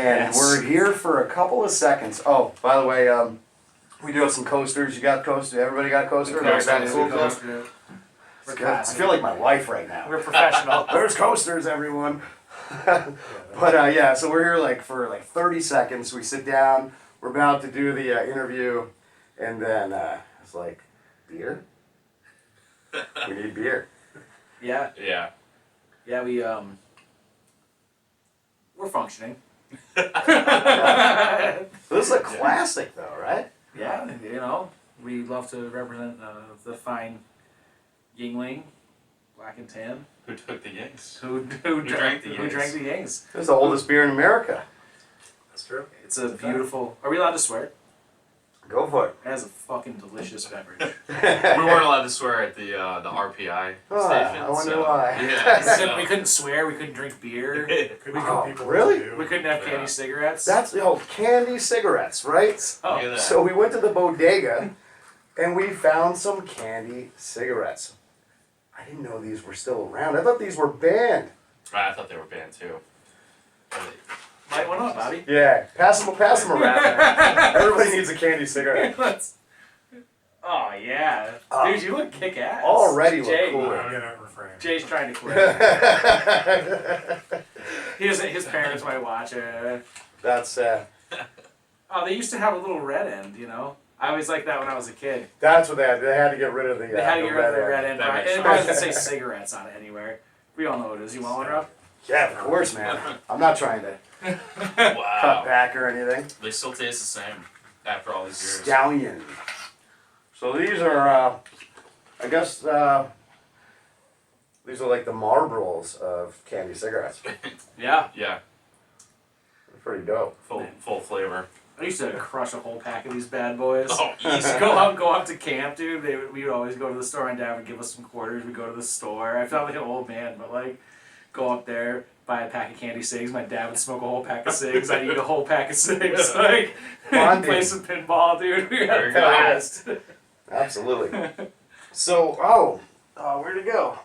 And we're here for a couple of seconds. Oh, by the way, we do have some coasters. You got coasters? Everybody got coasters? I feel like my wife right now. We're professional. There's coasters, everyone. But yeah, so we're here for 30 seconds. We sit down. We're about to do the interview, and then it's like, beer? We need beer. Yeah. Yeah. Yeah, we're functioning. This is a classic, though, right? Yeah, we love to represent the fine Yingling, black and tan. Who took the Yings? Who drank the Yings? Who drank the Yings? It's the oldest beer in America. That's true. It's a beautiful... Are we allowed to swear? Go for it. It has a fucking delicious beverage. We weren't allowed to swear at the RPI station. I wonder so, why. Yeah, we couldn't swear, we couldn't drink beer, Really? we couldn't have candy cigarettes. That's candy cigarettes, right? Oh. Look at that. So we went to the bodega, and we found some candy cigarettes. I didn't know these were still around. I thought these were banned. I thought they were banned too. Light one up, Bobby. Yeah, pass them around. Man. Everybody needs a candy cigarette. Oh, yeah. Dude, you look kick-ass. Already look I'm cooler. gonna refrain. Jay's trying to quit. His parents might watch it. That's Oh, they used to have a little red end, I always liked that when I was a kid. that's what they had. They had to get rid of the. They had to get rid of the red end. That makes And it doesn't say cigarettes on it anywhere. We all know what it is. You want one, Rob? Yeah, of course, man. I'm not trying to cut Wow. back or anything. They still taste the same after all these years. Stallion. So these are, I guess, these are like the Marlboros of candy cigarettes. Yeah. Yeah, They're pretty dope. full flavor. I used to crush a whole pack of these bad boys. Oh, easy. Go up to camp, dude. We would always go to the store. My dad would give us some quarters. We'd go to the store. I felt like an old man, but go up there, buy a pack of candy cigs. My dad would smoke a whole pack of cigs. I'd eat a whole pack of cigs. Play some pinball, dude. We had a blast. Absolutely. So, where'd it go?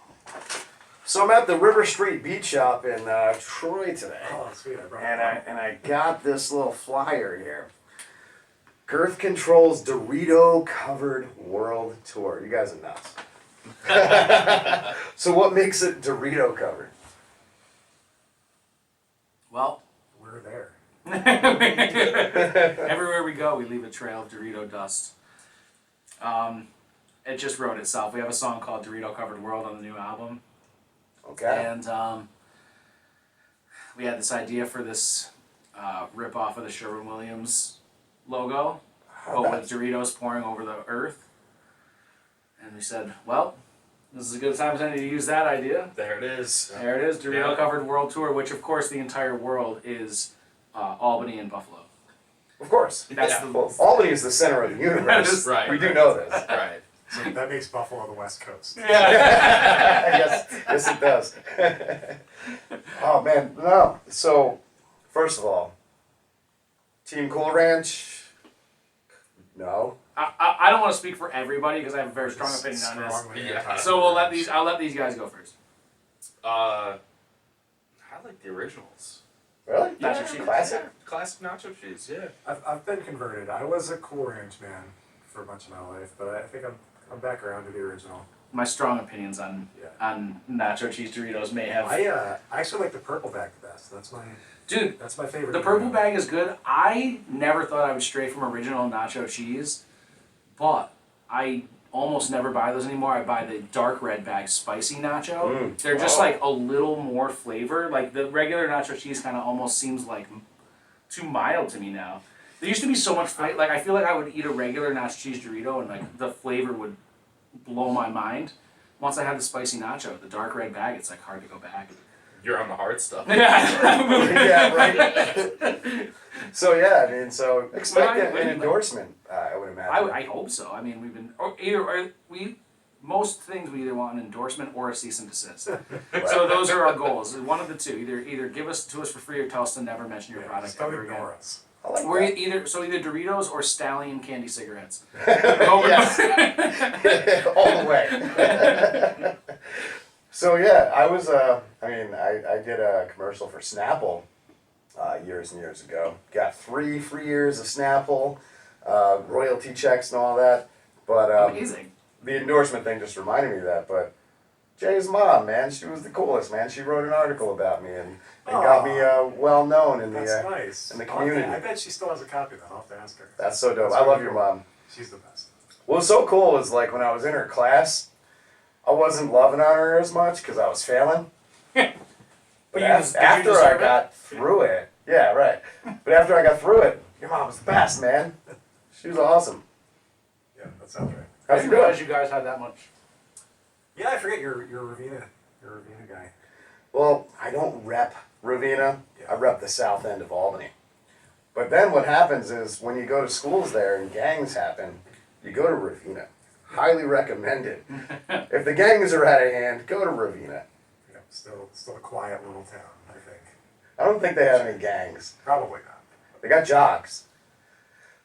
So I'm at the River Street Beach Shop in Troy today. Oh, sweet. I brought And I got this little flyer here. Girth Control's Dorito Covered World Tour. You guys are nuts. So what makes it Dorito covered? Well, We're there. everywhere we go, we leave a trail of Dorito dust. It just wrote itself. We have a song called Dorito Covered World on the new album. Okay. And we had this idea for this rip-off of the Sherwin-Williams logo, but with Doritos pouring over the earth. And we said, well, this is a good time as any to use that idea. There it is. There it is, Dorito Covered World Tour, which of course the entire world is Albany and Buffalo. Of course. That's Well, Albany is the center of the universe. Right. We do know this. Right. So that makes Buffalo the West Coast. Yes, it does. Oh man, no. So, first of all, Team Cool Ranch. No. I don't want to speak for everybody because I have a very strong opinion on this. Yeah. So I'll let these guys go first. I like the originals. Really? Nacho cheese. Classic. Yeah, classic nacho cheese. Yeah. I've been converted. I was a Cool Ranch man for much of my life, but I think I'm back around to the original. My strong opinions on nacho cheese Doritos may have. I actually like the purple bag the best. That's my favorite. The purple bag is good. I never thought I would stray from original nacho cheese, but I almost never buy those anymore. I buy the dark red bag spicy nacho. They're just like a little more flavor. Like the regular nacho cheese kind of almost seems like too mild to me now. There used to be so much flavor. Like I feel like I would eat a regular nacho cheese Dorito and like the flavor would blow my mind. Once I had the spicy nacho, the dark red bag, it's like hard to go back. You're on the hard stuff. Yeah, right. So yeah, I mean, so expect an endorsement. I would imagine. I hope so. I mean, we've been most things we either want an endorsement or a cease and desist. So those are our goals. One of the two. Either give us to us for free or tell us to never mention your product Just don't ever again. ignore us. I like We're that. either Doritos or Stallion candy cigarettes. Yes. All the way. So yeah, I was. I did a commercial for Snapple years and years ago. Got 3 free years of Snapple, royalty checks and all that. But Amazing. the endorsement thing just reminded me of that. But Jay's mom, man, she was the coolest, man. She wrote an article about me and got me well known in That's the nice. in the community. I bet she still has a copy of that. I'll have to ask her. That's so dope. That's I love really your cool. mom. She's the best. What was so cool is like when I was in her class, I wasn't loving on her as much because I was failing. But you after I deserve it? got through it, yeah, right. But after I got through it, your mom was the best, man. She was awesome. Yeah, that sounds right. I How's didn't you doing? realize you guys had that much. Yeah, I forget you're a Ravina. You're a Ravina guy. Well, I don't rep Ravenna. Yeah. I rep the south end of Albany. But then what happens is when you go to schools there and gangs happen, you go to Ravenna. Highly recommended. If the gangs are out of hand, go to Ravenna. Yeah, still a quiet little town, I think. I don't think they have any gangs. Probably not. They got jocks.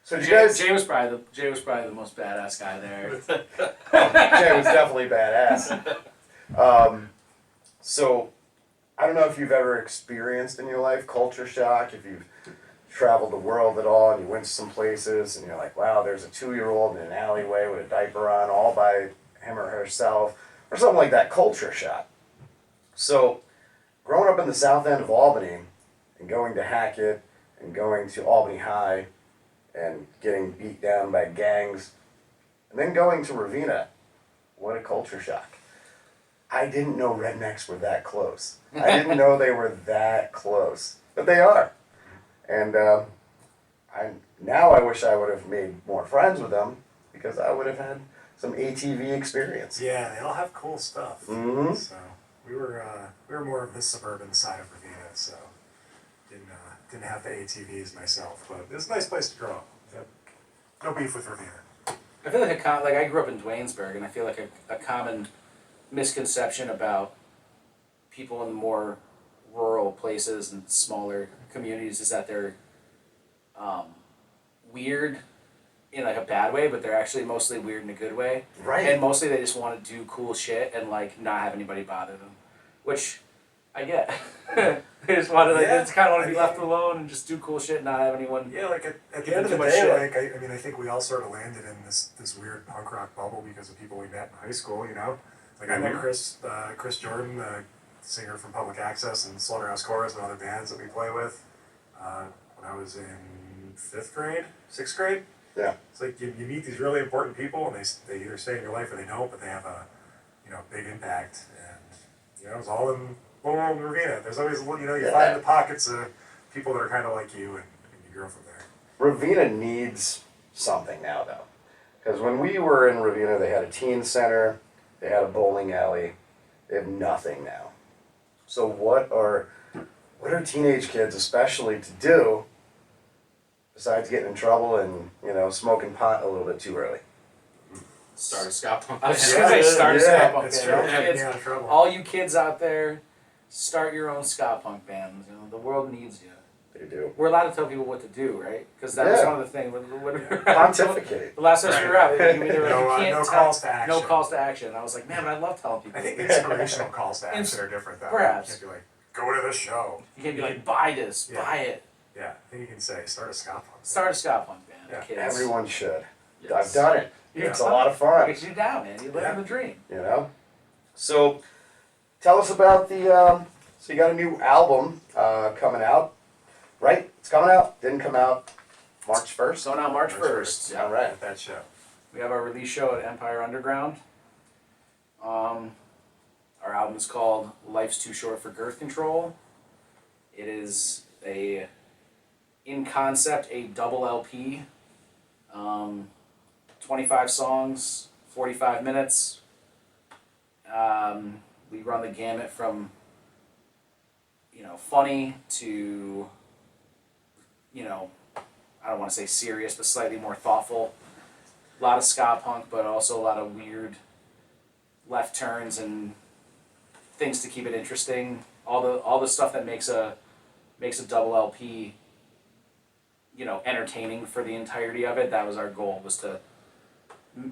So did you guys? Jay was probably the most badass guy there. Jay was definitely badass. So I don't know if you've ever experienced in your life culture shock, if you've traveled the world at all and you went to some places and you're like, wow, there's a 2-year-old in an alleyway with a diaper on all by him or herself, or something like that, culture shock. So growing up in the south end of Albany and going to Hackett and going to Albany High and getting beat down by gangs, and then going to Ravenna, what a culture shock. I didn't know rednecks were that close. I didn't know they were that close, but they are. And I wish I would have made more friends with them because I would have had some ATV experience. Yeah, they all have cool stuff. Mhm. So we were more of the suburban side of Ravina, so didn't have the ATVs myself, but it's a nice place to grow up. Yep. No beef with Ravina. I feel like I grew up in Duanesburg, and I feel like a common misconception about people in more rural places and smaller communities is that they're weird in like a bad way, but they're actually mostly weird in a good way. Right. And mostly they just want to do cool shit and like not have anybody bother them, which I get. They just want to like, Yeah, they just kind of want to be I mean- left alone and just do cool shit and not have anyone. Yeah, like at the Give end of them the too much day, shit. like I think we all sort of landed in this weird punk rock bubble because of people we met in high school, you know? Like I met Chris Jordan, the singer from Public Access and Slaughterhouse Chorus and other bands that we play with when I was in 5th grade, 6th grade. Yeah. It's like you meet these really important people and they either stay in your life or they don't, but they have a big impact. And it's all in little Ravenna. There's always you find the pockets of people that are kind of like you and you grow from there. Ravenna needs something now, though. Because when we were in Ravenna, they had a teen center, they had a bowling alley. They have nothing now. So what are teenage kids especially to do besides getting in trouble and, smoking pot a little bit too early? Start a ska punk I was just band. gonna say start a Yeah, ska punk it's band. true. All Yeah, kids- yeah, trouble. all you kids out there, start your own ska punk bands. The world needs you. They do. We're allowed to tell people what to do, right? Because that was Yeah. one of the things. When Pontificate. the last time we were out, you either No, you can't no tell- calls to action. No calls to action. I was like, man, but I love telling people. I think inspirational calls to action are different though. Perhaps. You can't be like, go to the show. You can't be like, buy this, Yeah. buy it. Yeah, I think you can say, start a ska punk. Start a ska punk band, Yeah. kids. Everyone should. Yes. I've done it. Yeah. It's a lot of fun. Get you down, man. You live in the dream. So, tell us about the. So you got a new album coming out, right? It's coming out. Didn't come out March 1st. So now March 1st. All right. At that show. We have our release show at Empire Underground. Our album is called Life's Too Short for Girth Control. It is in concept, a double LP. 25 songs, 45 minutes. We run the gamut from, funny to, I don't want to say serious, but slightly more thoughtful. A lot of ska punk, but also a lot of weird left turns and things to keep it interesting. All the stuff that makes a double LP, entertaining for the entirety of it. That was our goal, was to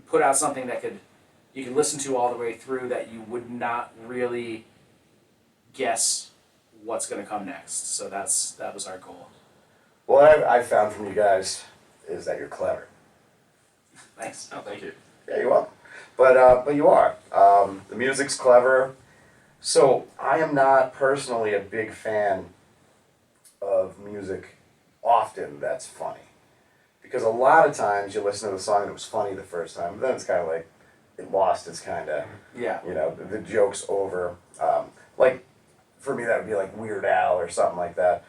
put out something that you could listen to all the way through, that you would not really guess what's going to come next. So that was our goal. What I've found from you guys is that you're clever. Thanks. Oh, thank you. Yeah, you are. But you are. The music's clever. So I am not personally a big fan of music often that's funny. Because a lot of times you listen to the song and it was funny the first time, but then it's kind of like it lost its kind of, Yeah. the joke's over. Like, for me, that would be like Weird Al or something like that.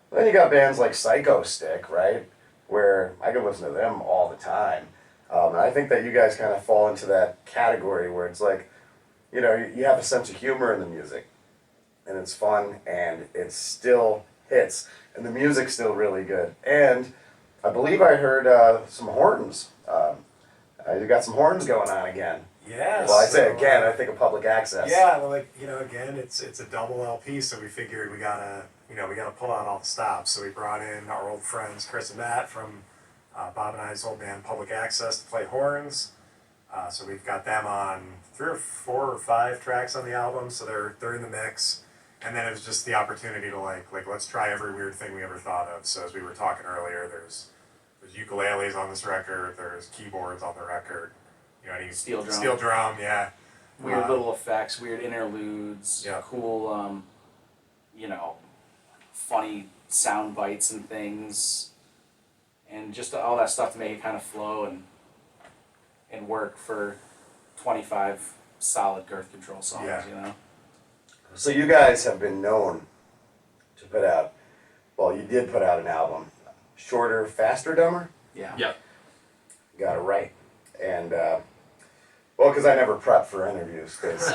But then you got bands like Psycho Stick, right? Where I can listen to them all the time. And I think that you guys kind of fall into that category where it's like, you have a sense of humor in the music. And it's fun, and it still hits. And the music's still really good. And I believe I heard some horns. You got some horns going on again. Yeah. Well, I say so, again, I think of Public Access. Yeah, well, like again, it's a double LP, so we figured we gotta pull out all the stops. So we brought in our old friends Chris and Matt from Bob and I's old band Public Access to play horns. So we've got them on 3 or 4 or 5 tracks on the album, so they're in the mix. And then it was just the opportunity to like let's try every weird thing we ever thought of. So as we were talking earlier, there's ukuleles on this record, there's keyboards on the record, any Steel drum. Steel drum, yeah. Weird little effects, weird interludes, Yeah. cool, funny sound bites and things, and just all that stuff to make it kind of flow and work for 25 solid Girth Control songs, Yeah. So you guys have been known to put out, you did put out an album, Shorter, Faster, Dumber? Yeah. Yep. Got it right. And, because I never prep for interviews, because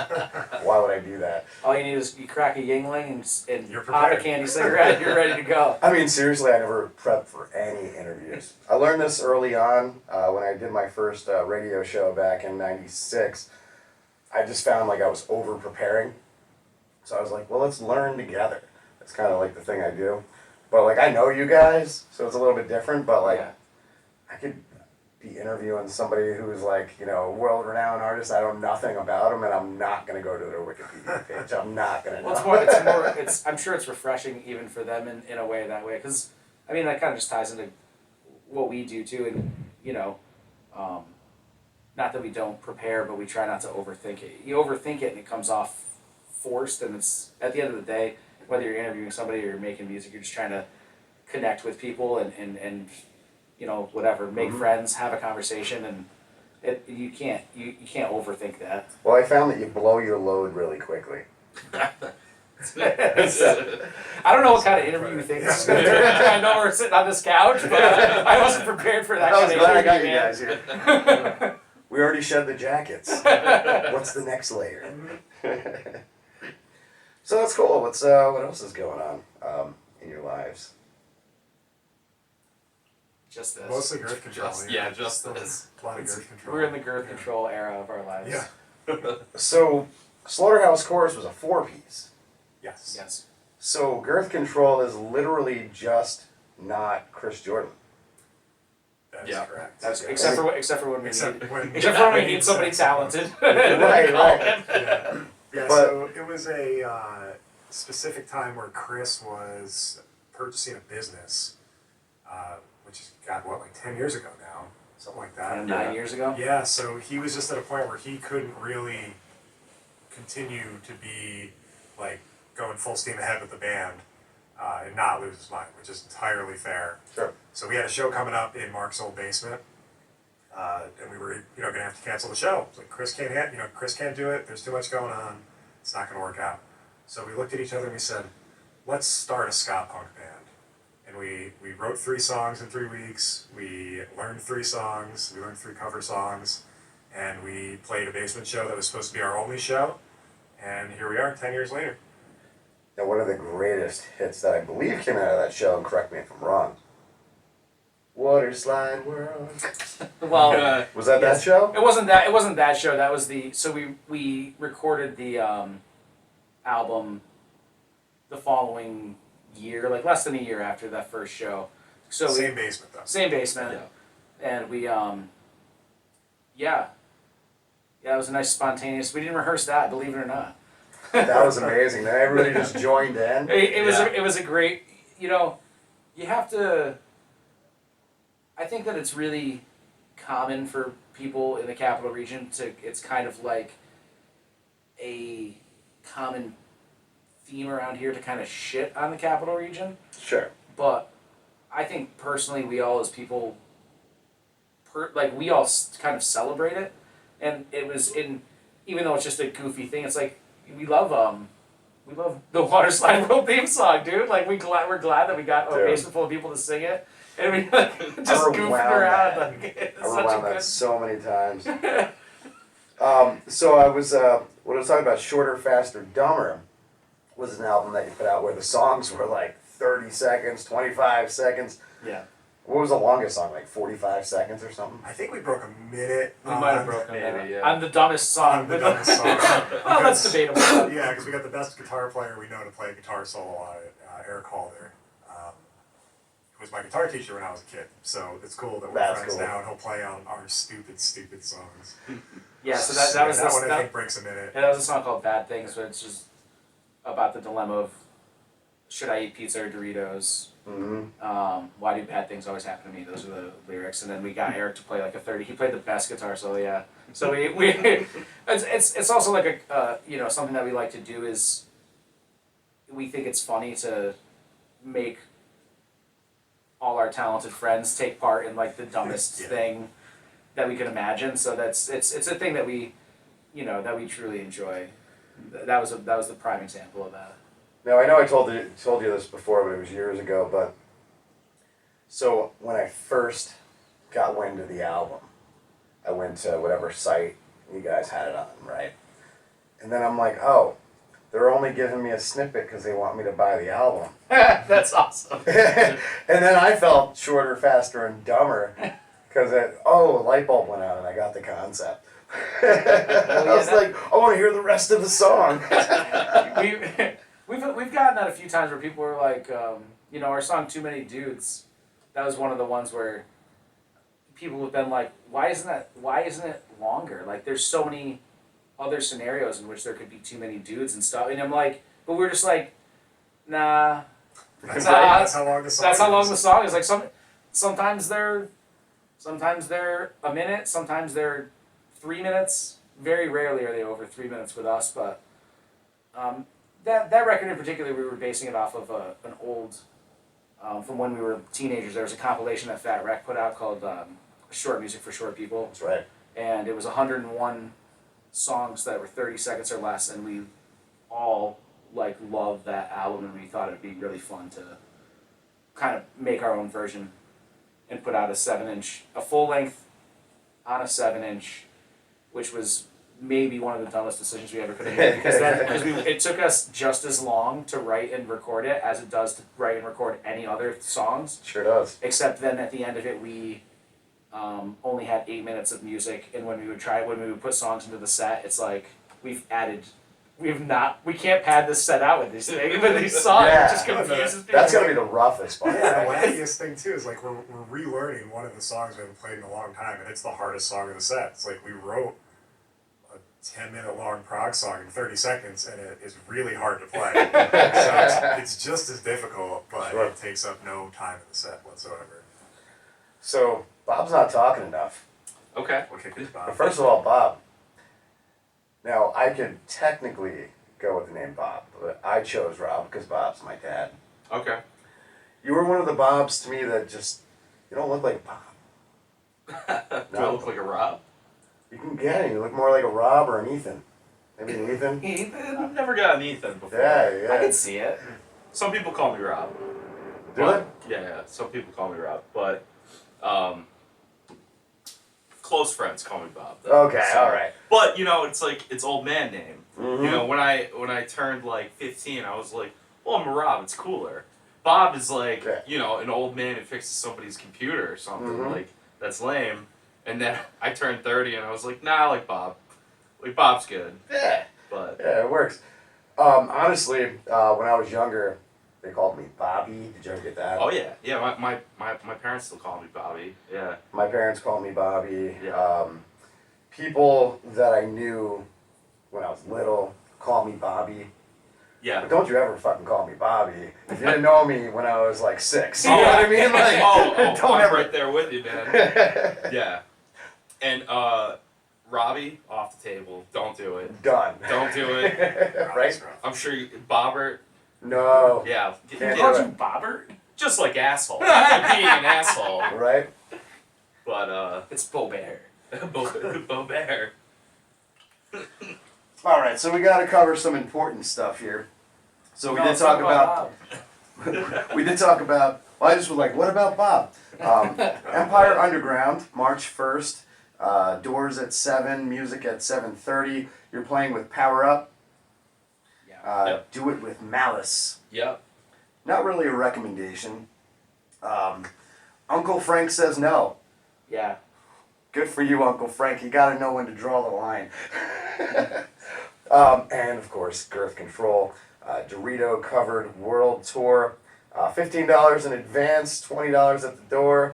why would I do that? All you need is you crack a Yingling and You're pop a prepared. candy cigarette, you're ready to go. I mean, seriously, I never prepped for any interviews. I learned this early on when I did my first radio show back in '96. I just found like I was over-preparing. So I was like, well, let's learn together. That's kind of like the thing I do. But like, I know you guys, so it's a little bit different, but like, Yeah. I could be interviewing somebody who's like, a world-renowned artist. I know nothing about them, and I'm not going to go to their Wikipedia page. I'm not going to know. Well, I'm sure it's refreshing even for them in a way that way, because, I mean, that kind of just ties into what we do too, and, not that we don't prepare, but we try not to overthink it. You overthink it and it comes off forced, and it's, at the end of the day, whether you're interviewing somebody or you're making music, you're just trying to connect with people and whatever, make friends, have a conversation, and you can't overthink that. Well, I found that you blow your load really quickly. I don't know what kind of interview you think this is going to turn into. I know we're sitting on this couch, but I wasn't prepared for that. I was kind glad I of got you interview, guys here. We already shed the jackets. What's the next layer? So that's cool. What else is going on in your lives? Just this. Mostly Girth Control. Just this. A lot of Girth Control. We're in the Girth Control era of our lives. Yeah. So, Slaughterhouse Chorus was a 4-piece. Yes. Yes. So, Girth Control is literally just not Chris Jordan. That is Yeah. correct. That's, Yeah. except for when we Except need when we need somebody talented. Right. Yeah. Yeah, But- so it was a specific time where Chris was purchasing a business, which is, God, like 10 years ago now? Something like that. 9 years ago. Yeah, so he was just at a point where he couldn't really continue to be, like, going full steam ahead with the band and not lose his mind, which is entirely fair. Sure. So we had a show coming up in Mark's old basement, and we were, gonna have to cancel the show. It's like Chris can't do it. There's too much going on. It's not gonna work out. So we looked at each other and we said, let's start a ska punk band. And we wrote 3 songs in 3 weeks. We learned 3 songs. We learned 3 cover songs, and we played a basement show that was supposed to be our only show. And here we are, 10 years later. Now, one of the greatest hits that I believe came out of that show, and correct me if I'm wrong, Water Slide World. Well, Was that yes. that show? It wasn't that show. That was so we recorded the album the following year, like less than a year after that first show. So Same basement, though. same basement, and we it was a nice spontaneous. We didn't rehearse that, believe it or not. That was amazing. Then everybody just joined in. It was a great, you have to, I think that it's really common for people in the capital region it's kind of like a common theme around here to kind of shit on the capital region. Sure. But I think personally we all as people, we all kind of celebrate it. And it was even though it's just a goofy thing, it's like, we love the Water Slide World theme song, dude. Like we're glad that we got a basement full of people to sing it. And we just goofing around. I rewound that so many times. So I was, what I was talking about, Shorter, Faster, Dumber, was an album that you put out where the songs were like 30 seconds, 25 seconds. Yeah. What was the longest song, like 45 seconds or something? I think we broke a minute. We might have broken maybe, yeah. I'm the dumbest song. Well, that's debatable. Yeah, because we got the best guitar player we know to play a guitar solo on it, Eric Calder. Who was my guitar teacher when I was a kid. So it's cool that we're friends now and he'll play on our stupid songs. Yeah, so that was that one I think breaks a minute. Yeah, that was a song called Bad Things, where it's just about the dilemma of should I eat pizza or Doritos? Mm-hmm. Why do bad things always happen to me? Those are the lyrics. And then we got Eric to play like a 30. He played the best guitar solo, yeah. So we it's also like a something that we like to do is we think it's funny to make all our talented friends take part in like the dumbest thing that we could imagine. So it's a thing that we truly enjoy. That was the prime example of that. Now, I know I told you this before, but it was years ago, but so when I first got wind of the album, I went to whatever site you guys had it on, right? And then I'm like, oh, they're only giving me a snippet because they want me to buy the album. That's awesome. And then I felt Shorter, Faster, and Dumber because a light bulb went out and I got the concept. I was like, I want to hear the rest of the song. We've gotten that a few times where people were like, our song "Too Many Dudes," that was one of the ones where people have been like, why isn't it longer? Like, there's so many other scenarios in which there could be too many dudes and stuff. And I'm like, but we're just like, nah. That's how long the song That's how long the song is. Like sometimes they're a minute, sometimes they're 3 minutes. Very rarely are they over 3 minutes with us, but that record in particular, we were basing it off of an old, from when we were teenagers. There was a compilation that Fat Wreck put out called Short Music for Short People. That's right. And it was 101 songs that were 30 seconds or less, and we all loved that album, and we thought it'd be really fun to kind of make our own version and put out a full length on a 7-inch, which was maybe one of the dumbest decisions we ever could have made, because it took us just as long to write and record it as it does to write and record any other songs. Sure does. Except then at the end of it, we only had 8 minutes of music, and when we would put songs into the set, it's like we can't pad this set out with these songs. Yeah. It just confuses people. That's gonna be the roughest part. Yeah, the wackiest thing too is like we're relearning one of the songs we haven't played in a long time, and it's the hardest song of the set. It's like we wrote a 10-minute long prog song in 30 seconds, and it is really hard to play. So it's just as difficult, but it takes up no time in the set whatsoever. So Bob's not talking enough. Okay. We'll kick this, Bob. But first of all, Bob. Now, I could technically go with the name Bob, but I chose Rob because Bob's my dad. Okay. You were one of the Bobs to me that just, you don't look like Bob. Do I look like a Rob? You can get it. You look more like a Rob or an Ethan. Maybe an Ethan? I've never gotten Ethan before. Yeah. I can see it. Some people call me Rob. Do it? Yeah. Some people call me Rob, but close friends call me Bob. Okay, alright. But it's old man name. Mm-hmm. When I turned 15, I was like, well, I'm a Rob. It's cooler. Bob is an old man who fixes somebody's computer or something. Mm-hmm. That's lame. And then I turned 30 and I was like, nah, I like Bob. Bob's good. Yeah. But Yeah, it works. Honestly, when I was younger, they called me Bobby. Did you ever get that? oh yeah. My parents still call me Bobby. Yeah. My parents called me Bobby. Yeah. People that I knew when I was little call me Bobby. Yeah. But don't you ever fucking call me Bobby. If you didn't know me when I was like 6. You know what I mean? Like, don't I'm ever. right there with you, man. Yeah. And Robbie, off the table. Don't do it. Done. Don't do it. Right? I'm sure you, Bobbert. No. Yeah. Can't Called do you it. Bobbert? Just like asshole. Being an asshole. Right? But It's Bobert. Bobert. All right, so we got to cover some important stuff here. So we did talk about. We did talk about. Well, I just was like, what about Bob? Empire Underground, March 1st. Doors at 7, music at 7:30. You're playing with Power Up. Yeah. Yep. Do it with Malice. Yep. Not really a recommendation. Uncle Frank says no. Yeah. Good for you, Uncle Frank. You got to know when to draw the line. And of course, Girth Control, Dorito covered world tour. $15 in advance, $20 at the door.